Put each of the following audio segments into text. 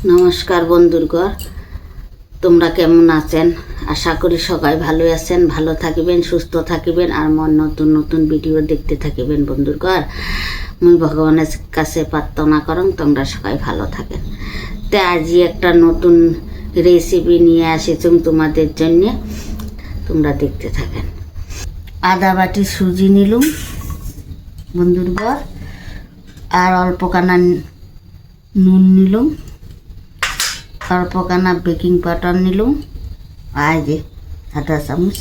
নমস্কার বন্ধুরগণ, তোমরা কেমন আছেন? আশা করি সবাই ভালো আছেন, ভালো থাকিবেন, সুস্থ থাকিবেন আর মন নতুন নতুন ভিডিও দেখতে থাকিবেন। বন্ধুরগণ, মুই ভগবানের কাছে প্রার্থনা করং তোমরা সবাই ভালো থাকেন। তো আজই একটা নতুন রেসিপি নিয়ে আসেছুম তোমাদের জন্য, তোমরা দেখতে থাকেন। আদা বাটি সুজি নিলুম বন্ধুরগণ, আর অল্প কানা নুন নিলুম, অল্প কানা বেকিং পাউডার নিলুম, আর যে আধা চামচ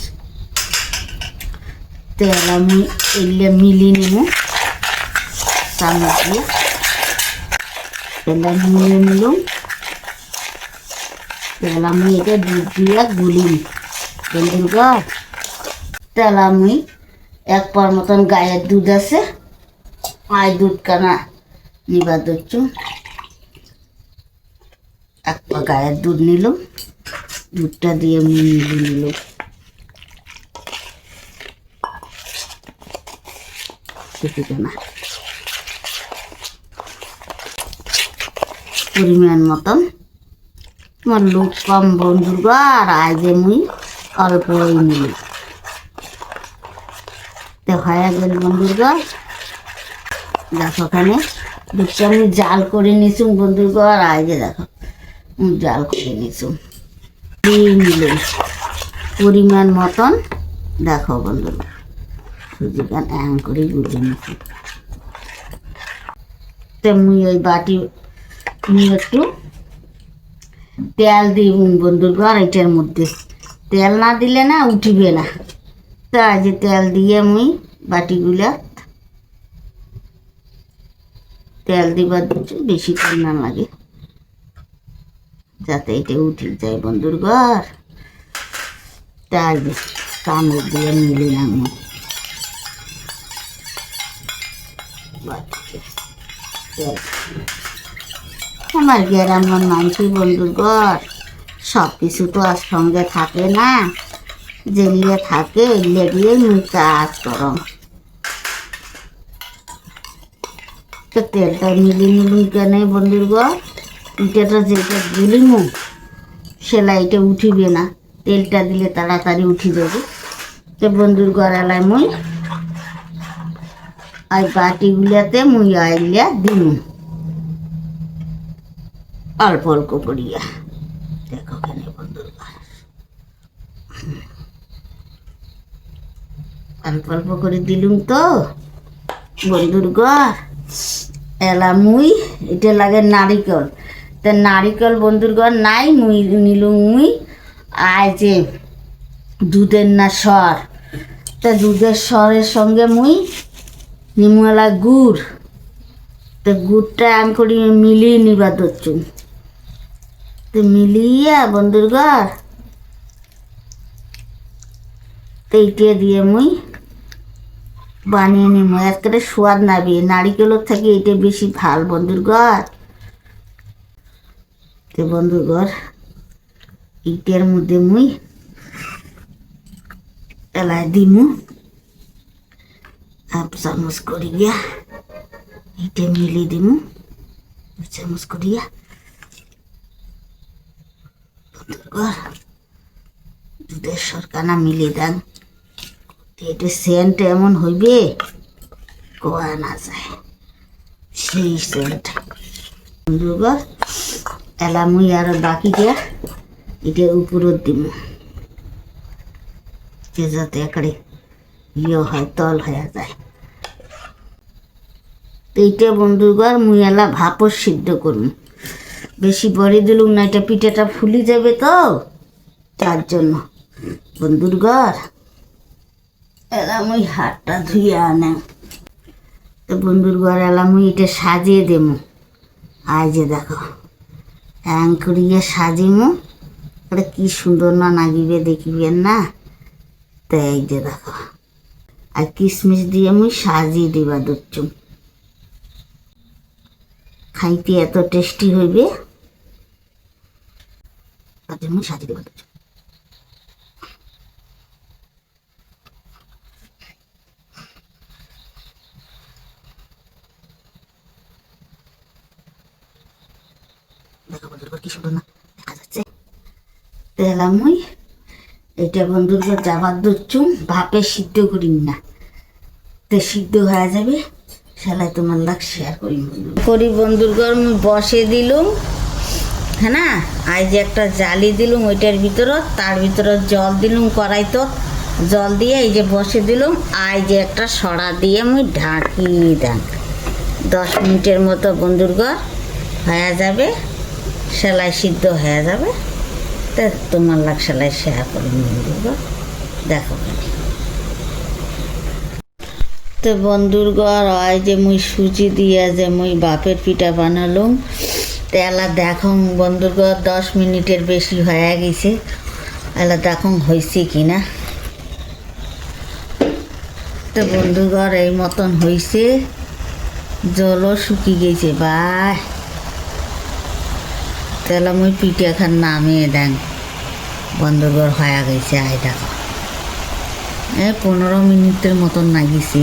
তেল আমি এলে মিলি নেব চামচ দিয়ে, তেল মিলিয়ে নিলুম। তেল আমি এটা দুধ দিয়ে গুলিম বন্ধুরগণ। তেল আমি এক পার মতন গায়ের দুধ আছে, আই দুধ কানা নিবা দিচ্ছু। এক পা গায়ের দুধ নিলাম, দুধটা দিয়ে মিলিয়ে নিলাম। না পরিমাণ মতন, আমার লোক কম বন্ধুরগণ, আর আজে মুই অল্প নিলাম। তো হয়ে গেল বন্ধুরগণ। দেখো ওখানে দুধটা আমি জাল করে নিছুম বন্ধুরগণ, আর আজে দেখো জাল করে নিছুম, দিয়ে নিলাম পরিমাণ মতন। দেখো বন্ধুরা, সুজি গান এম করে গুলে নিছি। তো মুই ওই বাটি নিয়ে একটু তেল দিই বন্ধুরগণ, এটার মধ্যে তেল না দিলে না উঠিবে না। তা যে তেল দিয়ে মুই বাটিগুলা তেল দিবার দিচ্ছি, বেশি তেল না লাগে, যাতে এটা উঠে যায় বন্ধুরগণ। তার চামচ দিয়ে মিলে না আমার গ্রামের মানুষ বন্ধুরগণ, সব কিছু তো আর সঙ্গে থাকে না, যেগুলো থাকে এগুলো দিয়ে মুই কাজ করম। তো তেলটা মিলিয়ে নিলুম কেন বন্ধুরগণ, ইটাটা যেটা দিলিম সেলাইটা উঠিবে না, তেলটা দিলে তাড়াতাড়ি উঠি যাবে। তো বন্ধুরগণ এলাই মুই আর বাটিগুলাতে মুই আইলিয়া দিম অল্প অল্প করিয়া। দেখো কেন বন্ধুরগণ, অল্প অল্প করে দিলুম তো বন্ধুরগণ। এলা মুই এটা লাগে নারিকেল, তা নারিকেল বন্ধুরগণ নাই, মুই নিলুম মুই আজ দুধের না সর। তা দুধের সরের সঙ্গে মুই নিমুলা গুড়, তো গুড়টা আমি করি মিলিয়ে নিবা ধরছু। তো মিলিয়ে বন্ধুরগণ তো এইটা দিয়ে মুই বানিয়ে নিব, একেবারে সোয়াদ নাবি। নারিকেলের থেকে এটা বেশি ভাল বন্ধুরগণ। তো বন্ধুগণ এইটার মধ্যে মুই এলাই দিমু হাফ চামচ করিয়া, এইটা মিলিয়ে দিমু 2 চামচ করিয়া বন্ধুগণ। দুধের সরকানা মিলিয়ে দেন, এটা সেন্ট এমন হইবে কোয়া না যায়, সেই সেন্ট বন্ধুগণ। এলা মুই আর বাকিটা এটার উপরও দিব, যাতে একেবারে ইয়ে হয়, তল হয়ে যায়। তো এইটা বন্ধুগণ মুই এলা ভাপর সিদ্ধ করুন, বেশি বড়ি দিলুম না, এটা পিঠাটা ফুলি যাবে তো, তার জন্য বন্ধুরগণ। এলা মুই হাতটা ধুয়ে আনে। তো বন্ধুরগণ এলা মুই এটা সাজিয়ে দেবো। আজ দেখো এং করিয়ে সাজিমু, এটা কি সুন্দর না নাগিবে দেখিবেন না। তো এই যে দেখো, আর কিশমিশ দিয়ে মুই সাজিয়ে দিবা দিচ্ছু, খাইতে এত টেস্টি হইবে, তার জন্য সাজিয়ে দিবা দিচ্ছু। দেখো বন্ধুর কি সুন্দর না দেখা যাচ্ছে। তেলাম মুই এটা বন্ধুর যাবার দুচ্ছুম ভাপে সিদ্ধ করিম না, তো সিদ্ধ হয়ে যাবে সেলাই তোমার লাগ শেয়ার করি বন্ধুর ঘর মুই বসে দিলুম, হ্যাঁ না। আই যে একটা জালি দিলুম ওইটার ভিতরত, তার ভিতরত জল দিলুম কড়াই, তো জল দিয়ে এই যে বসে দিলুম। আই যে একটা সরা দিয়ে মুই ঢাকি দেন 10 মিনিটের মতো বন্ধুর ঘর হয়ে যাবে, সেলাই সিদ্ধ হয়ে যাবে। তা তোমার লাগ সেলাই শেয়ার করি বন্ধুর ঘর, দেখো। তো বন্ধুর ঘর হয় যে মুই সুজি দিয়ে যে মুই বাপের পিঠা বানালুম, তেলা দেখো বন্ধুর ঘর 10 মিনিটের বেশি হয়ে গেছে। এলা দেখো হয়েছে কি না। তো বন্ধুর ঘর এই মতন হয়েছে, জলও শুকি গেছে ভাই। তেলা মুই পিঠা খান নামিয়ে দেন বন্ধুর ঘর হয়ে গেছে। আয় দেখো 15 মিনিটের মতন লাগিয়েছি।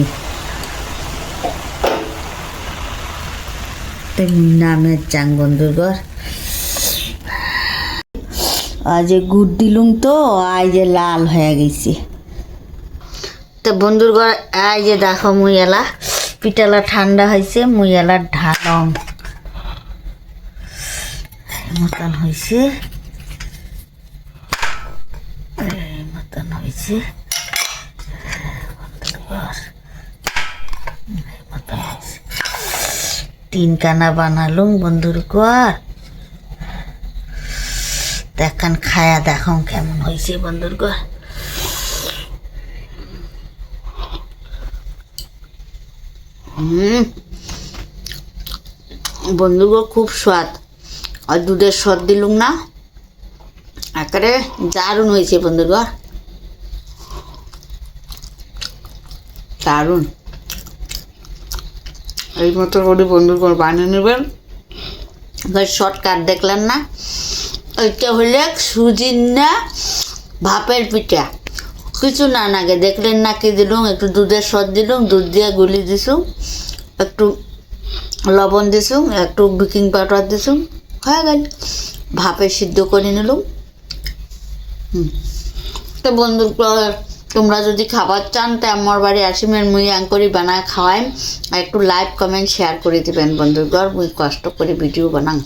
নামের চাং বন্ধুর ঘর আজ গুড় দিলুম, তো আজ যে লাল হয়ে গেছে। তো বন্ধুর ঘর আজ যে দেখো মুই এলা পিঠালা ঠান্ডা হয়েছে, মুই এলা ঢালম মতন হয়েছে, মতন হয়েছে মতন হয়েছে। 3 কানা বানালুম বন্ধুর ঘর, দেখান খায়া দেখো কেমন হয়েছে বন্ধুর ঘর। বন্ধুর ঘর খুব স্বাদ, আর দুধের স্বাদ দিলুম না, একেবারে দারুণ হয়েছে বন্ধুর ঘর, দারুণ। এই মতো করে বন্ধুর ঘর বানিয়ে নেবেন। শর্টকাট দেখলেন না, ওইটা হলে সুজির না ভাপের পিঠা, কিছু না নাগে দেখলেন না। কি দিলুম, একটু দুধের স্বাদ দিলুম, দুধ দিয়ে গুলি দিছুম, একটু লবণ দিছুম, একটু বেকিং পাউডার দিছুম, হয়ে গেল। ভাপে সিদ্ধ করে নিলুম। তো বন্ধুর তোমরা যদি খাবার চান তো আমার বাড়ি আসিমের মুই আঙ্করি বানায় খাওয়াই, আর একটু লাইক কমেন্ট শেয়ার করে দিবেন বন্ধুর ঘর। মুই কষ্ট করে ভিডিও বানাই।